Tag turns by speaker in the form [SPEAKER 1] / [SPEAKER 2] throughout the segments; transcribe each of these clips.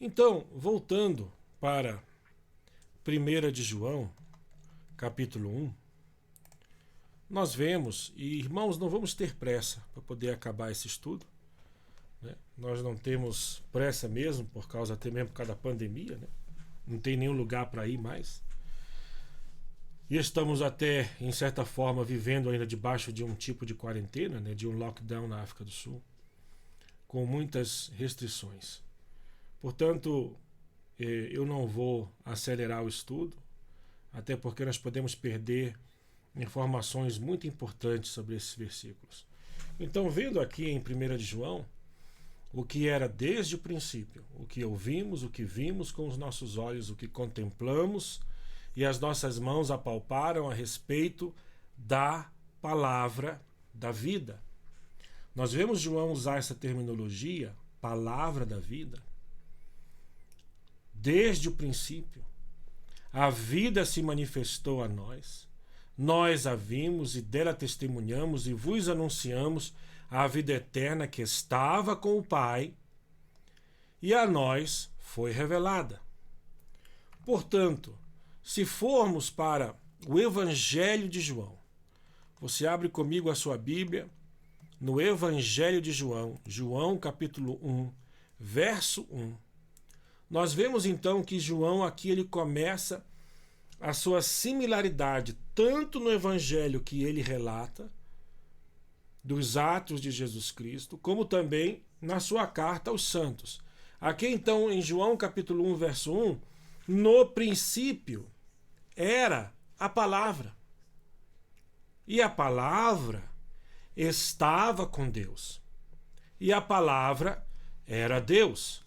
[SPEAKER 1] Então, voltando para 1 de João, capítulo 1, nós vemos, e irmãos, não vamos ter pressa para poder acabar esse estudo, né? Nós não temos pressa mesmo, até mesmo por causa da pandemia, né? Não tem nenhum lugar para ir mais. E estamos até, em certa forma, vivendo ainda debaixo de um tipo de quarentena, né? De um lockdown na África do Sul, com muitas restrições. Portanto, eu não vou acelerar o estudo, até porque nós podemos perder informações muito importantes sobre esses versículos. Então, vendo aqui em 1 de João, o que era desde o princípio, o que ouvimos, o que vimos com os nossos olhos, o que contemplamos e as nossas mãos apalparam a respeito da palavra da vida. Nós vemos João usar essa terminologia, palavra da vida, desde o princípio. A vida se manifestou a nós, nós a vimos e dela testemunhamos e vos anunciamos a vida eterna que estava com o Pai e a nós foi revelada. Portanto, se formos para o Evangelho de João, você abre comigo a sua Bíblia no Evangelho de João, João capítulo 1, verso 1. Nós vemos então que João aqui ele começa a sua similaridade tanto no Evangelho que ele relata, dos atos de Jesus Cristo, como também na sua carta aos santos. Aqui então em João capítulo 1, verso 1, no princípio era a palavra. E a palavra estava com Deus. E a palavra era Deus.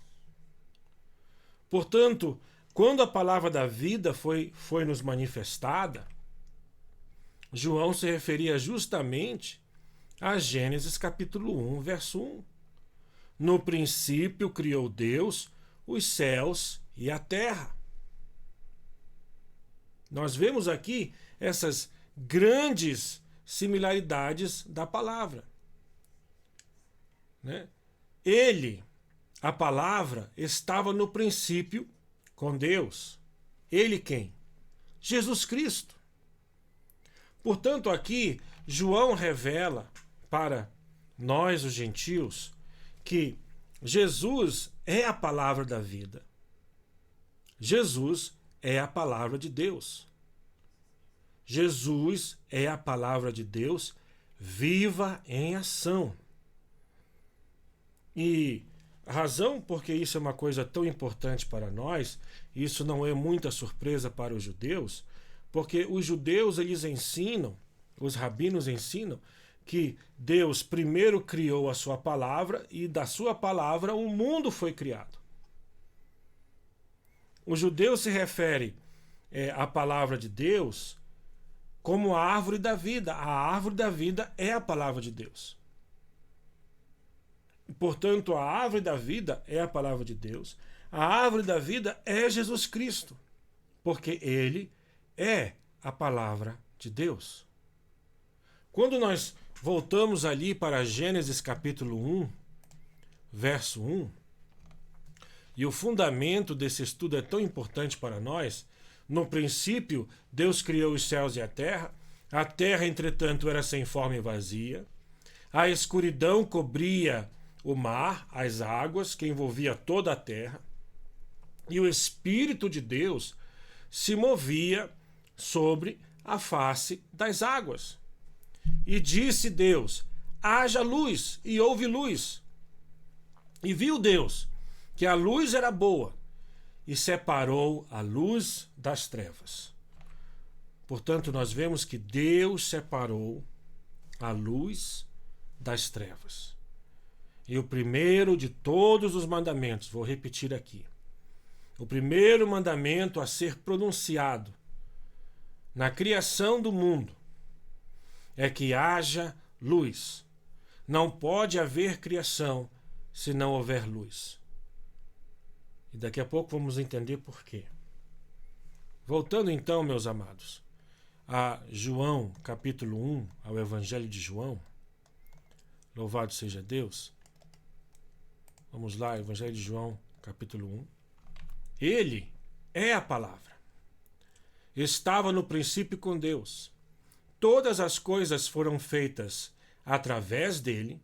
[SPEAKER 1] Portanto, quando a palavra da vida foi nos manifestada, João se referia justamente a Gênesis capítulo 1, verso 1. No princípio criou Deus os céus e a terra. Nós vemos aqui essas grandes similaridades da palavra, né? Ele, a palavra, estava no princípio com Deus. Ele quem? Jesus Cristo. Portanto, aqui João revela para nós, os gentios, que Jesus é a palavra da vida. Jesus é a palavra de Deus. Jesus é a palavra de Deus viva em ação. E a razão porque isso é uma coisa tão importante para nós, isso não é muita surpresa para os judeus, porque os judeus eles ensinam, os rabinos ensinam, que Deus primeiro criou a sua palavra e da sua palavra o mundo foi criado. O judeu se refere à palavra de Deus como a árvore da vida. A árvore da vida é a palavra de Deus. Portanto, a árvore da vida é a palavra de Deus. A árvore da vida é Jesus Cristo, porque Ele é a palavra de Deus. Quando nós voltamos ali para Gênesis capítulo 1, verso 1, e o fundamento desse estudo é tão importante para nós. No princípio, Deus criou os céus e a terra, entretanto, era sem forma e vazia, a escuridão cobria o mar, as águas, que envolvia toda a terra, e o Espírito de Deus se movia sobre a face das águas. E disse Deus: haja luz, e houve luz. E viu Deus que a luz era boa, e separou a luz das trevas. Portanto, nós vemos que Deus separou a luz das trevas. E o primeiro de todos os mandamentos, vou repetir aqui, o primeiro mandamento a ser pronunciado na criação do mundo é que haja luz. Não pode haver criação se não houver luz. E daqui a pouco vamos entender por quê. Voltando então, meus amados, a João capítulo 1, ao Evangelho de João, louvado seja Deus. Vamos lá, Evangelho de João capítulo 1. Ele é a palavra. Estava no princípio com Deus. Todas as coisas foram feitas através dele,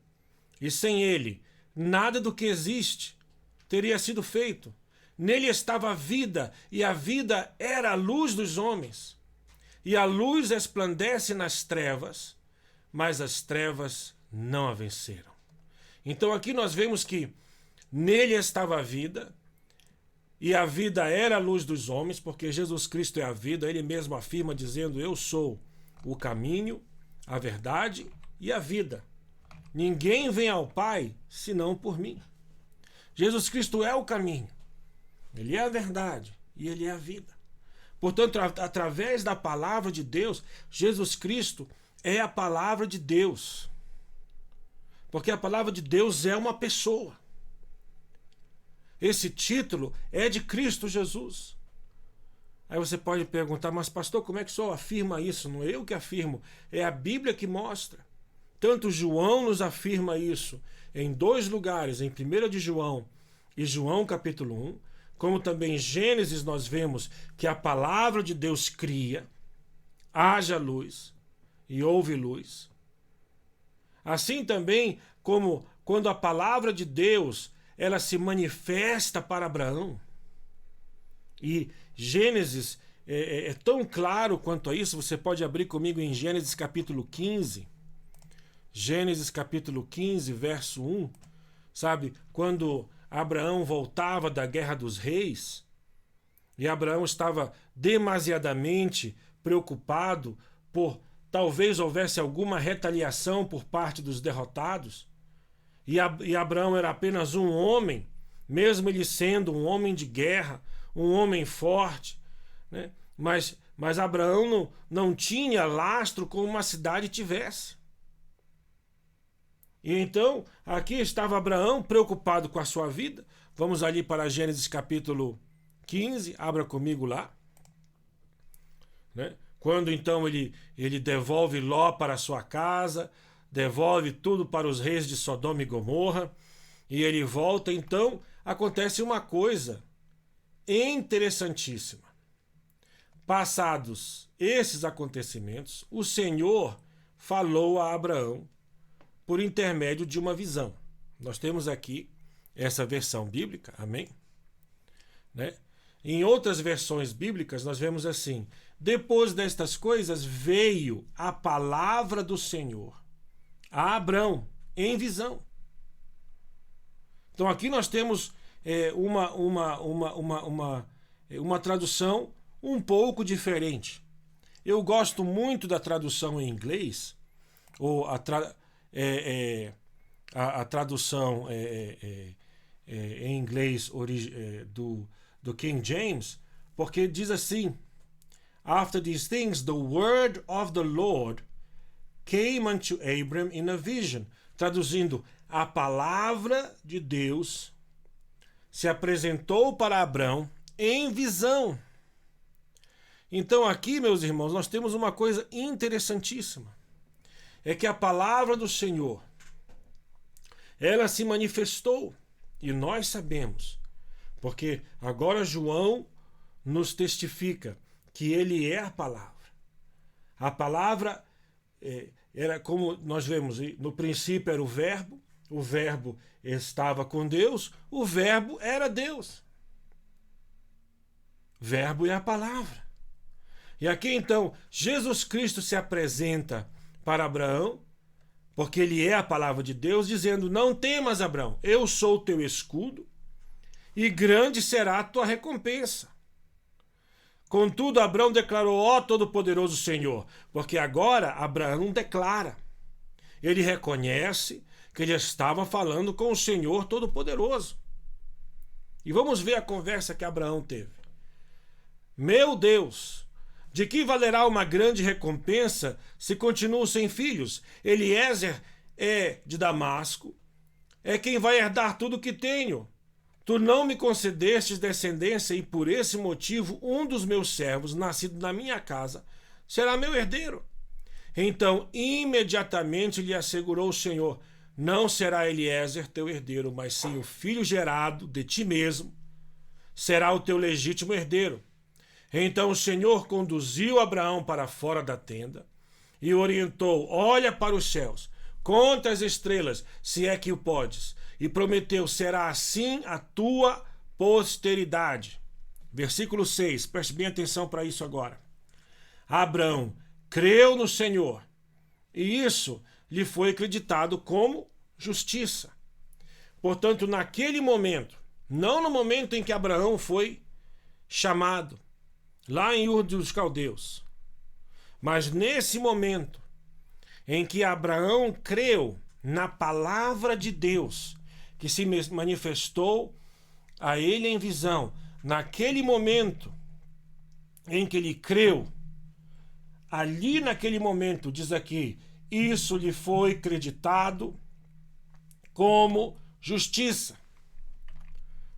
[SPEAKER 1] e sem ele, nada do que existe teria sido feito. Nele estava a vida, e a vida era a luz dos homens. E a luz resplandece nas trevas, mas as trevas não a venceram. Então aqui nós vemos que nele estava a vida, e a vida era a luz dos homens, porque Jesus Cristo é a vida. Ele mesmo afirma dizendo: eu sou o caminho, a verdade e a vida. Ninguém vem ao Pai senão por mim. Jesus Cristo é o caminho, ele é a verdade e ele é a vida. Portanto, através da palavra de Deus, Jesus Cristo é a palavra de Deus. Porque a palavra de Deus é uma pessoa. Esse título é de Cristo Jesus. Aí você pode perguntar: mas pastor, como é que o senhor afirma isso? Não é eu que afirmo, é a Bíblia que mostra. Tanto João nos afirma isso em 2 lugares, em 1 de João e João capítulo 1, como também em Gênesis nós vemos que a palavra de Deus cria, haja luz e houve luz. Assim também como quando a palavra de Deus ela se manifesta para Abraão. E Gênesis é tão claro quanto a isso. Você pode abrir comigo em Gênesis capítulo 15. Gênesis capítulo 15, verso 1. Sabe, quando Abraão voltava da guerra dos reis, e Abraão estava demasiadamente preocupado por talvez houvesse alguma retaliação por parte dos derrotados, e Abraão era apenas um homem, mesmo ele sendo um homem de guerra, um homem forte, né? Mas Abraão não tinha lastro como uma cidade tivesse. E então, aqui estava Abraão preocupado com a sua vida. Vamos ali para Gênesis capítulo 15, abra comigo lá. Né? Quando então ele devolve Ló para a sua casa, devolve tudo para os reis de Sodoma e Gomorra, e ele volta, então acontece uma coisa interessantíssima. Passados esses acontecimentos, o Senhor falou a Abraão por intermédio de uma visão. Nós temos aqui essa versão bíblica, amém? Né? Em outras versões bíblicas nós vemos assim: depois destas coisas veio a palavra do Senhor a Abrão em visão. Então aqui nós temos uma tradução um pouco diferente. Eu gosto muito da tradução em inglês, ou a tradução em inglês do King James, porque diz assim: After these things the word of the Lord came unto Abram in a vision. Traduzindo, a palavra de Deus se apresentou para Abrão em visão. Então aqui, meus irmãos, nós temos uma coisa interessantíssima. É que a palavra do Senhor, ela se manifestou, e nós sabemos, porque agora João nos testifica que ele é a palavra. A palavra era, como nós vemos, no princípio era o verbo estava com Deus, o verbo era Deus. Verbo é a palavra. E aqui então, Jesus Cristo se apresenta para Abraão, porque ele é a palavra de Deus, dizendo: não temas, Abraão, eu sou o teu escudo, e grande será a tua recompensa. Contudo, Abraão declarou: ó Todo-Poderoso Senhor, porque agora Abraão declara, ele reconhece que ele estava falando com o Senhor Todo-Poderoso. E vamos ver a conversa que Abraão teve. Meu Deus, de que valerá uma grande recompensa se continuo sem filhos? Eliezer é de Damasco, é quem vai herdar tudo o que tenho. Tu não me concedestes descendência, e por esse motivo um dos meus servos, nascido na minha casa, será meu herdeiro. Então imediatamente lhe assegurou o Senhor: não será Eliezer teu herdeiro, mas sim o filho gerado de ti mesmo, será o teu legítimo herdeiro. Então o Senhor conduziu Abraão para fora da tenda e orientou: olha para os céus, conta as estrelas, se é que o podes. E prometeu: será assim a tua posteridade. Versículo 6, preste bem atenção para isso agora. Abraão creu no Senhor, e isso lhe foi acreditado como justiça. Portanto, naquele momento, não no momento em que Abraão foi chamado, lá em Ur dos Caldeus, mas nesse momento em que Abraão creu na palavra de Deus, que se manifestou a ele em visão, naquele momento em que ele creu, ali naquele momento, diz aqui, isso lhe foi creditado como justiça.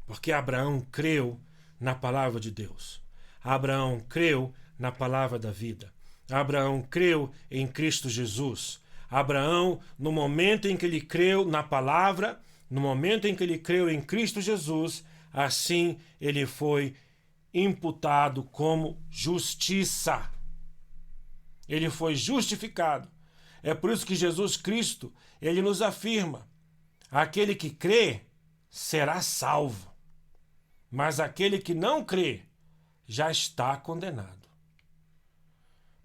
[SPEAKER 1] Porque Abraão creu na palavra de Deus. Abraão creu na palavra da vida. Abraão creu em Cristo Jesus. Abraão, no momento em que ele creu na palavra, no momento em que ele creu em Cristo Jesus, assim ele foi imputado como justiça. Ele foi justificado. É por isso que Jesus Cristo, ele nos afirma: aquele que crê será salvo, mas aquele que não crê já está condenado.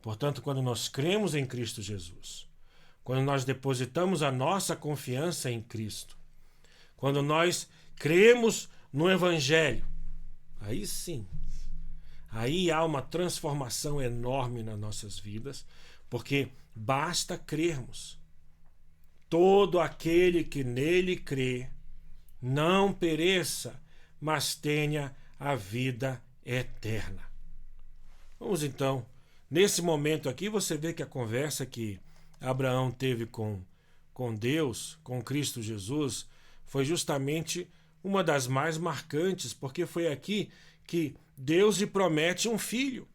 [SPEAKER 1] Portanto, quando nós cremos em Cristo Jesus, quando nós depositamos a nossa confiança em Cristo, quando nós cremos no Evangelho, aí sim, aí há uma transformação enorme nas nossas vidas, porque basta crermos. Todo aquele que nele crê não pereça, mas tenha a vida eterna. Vamos então, nesse momento aqui, você vê que a conversa que Abraão teve com Deus, com Cristo Jesus, foi justamente uma das mais marcantes, porque foi aqui que Deus lhe promete um filho.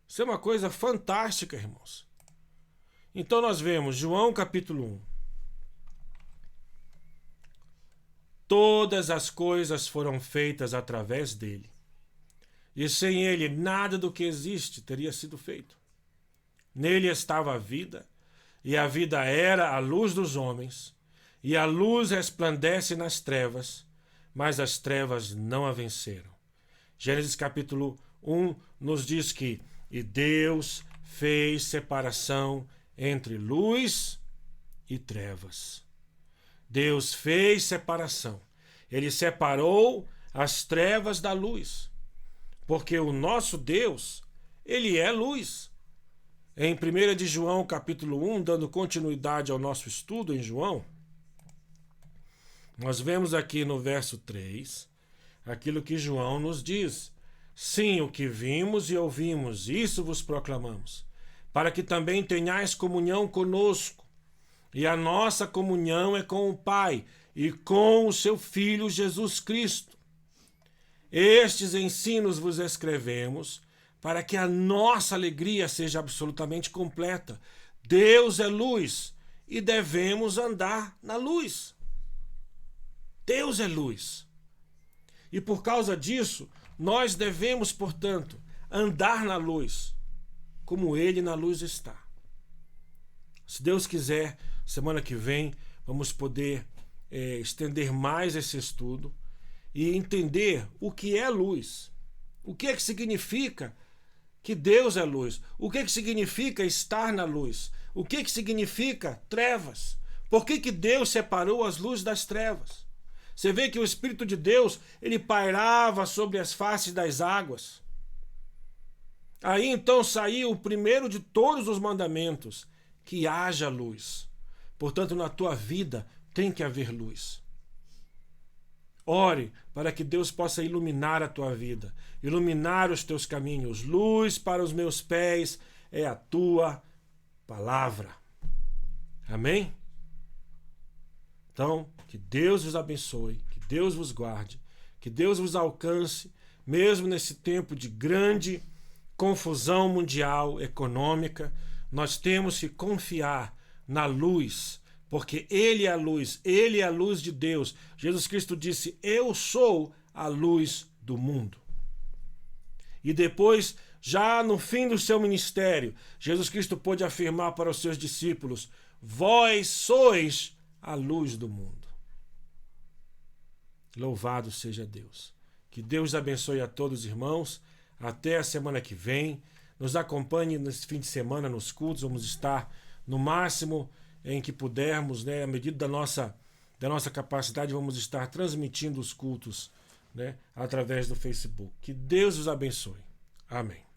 [SPEAKER 1] Isso é uma coisa fantástica, irmãos. Então nós vemos João capítulo 1. Todas as coisas foram feitas através dele. E sem ele nada do que existe teria sido feito. Nele estava a vida, e a vida era a luz dos homens, e a luz resplandece nas trevas, mas as trevas não a venceram. Gênesis capítulo 1 nos diz que e Deus fez separação entre luz e trevas. Deus fez separação. Ele separou as trevas da luz. Porque o nosso Deus, ele é luz. Em 1 de João capítulo 1, dando continuidade ao nosso estudo em João, nós vemos aqui no verso 3, aquilo que João nos diz. Sim, o que vimos e ouvimos, isso vos proclamamos, para que também tenhais comunhão conosco. E a nossa comunhão é com o Pai e com o seu Filho Jesus Cristo. Estes ensinos vos escrevemos, para que a nossa alegria seja absolutamente completa. Deus é luz e devemos andar na luz. Deus é luz. E por causa disso, nós devemos, portanto, andar na luz, como ele na luz está. Se Deus quiser, semana que vem, vamos poder estender mais esse estudo e entender o que é luz. O que é que significa que Deus é luz? O que é que significa estar na luz? O que é que significa trevas? Por que Deus separou as luzes das trevas? Você vê que o Espírito de Deus, ele pairava sobre as faces das águas. Aí então saiu o primeiro de todos os mandamentos, que haja luz. Portanto, na tua vida tem que haver luz. Ore para que Deus possa iluminar a tua vida, iluminar os teus caminhos. Luz para os meus pés é a tua palavra. Amém? Então, que Deus vos abençoe, que Deus vos guarde, que Deus vos alcance, mesmo nesse tempo de grande confusão mundial econômica. Nós temos que confiar na luz, porque Ele é a luz de Deus. Jesus Cristo disse: eu sou a luz do mundo. E depois, já no fim do seu ministério, Jesus Cristo pôde afirmar para os seus discípulos: vós sois a luz do mundo. Louvado seja Deus. Que Deus abençoe a todos, irmãos. Até a semana que vem. Nos acompanhe nesse fim de semana nos cultos. Vamos estar no máximo em que pudermos, né, à medida da nossa capacidade, vamos estar transmitindo os cultos, né, através do Facebook. Que Deus os abençoe. Amém.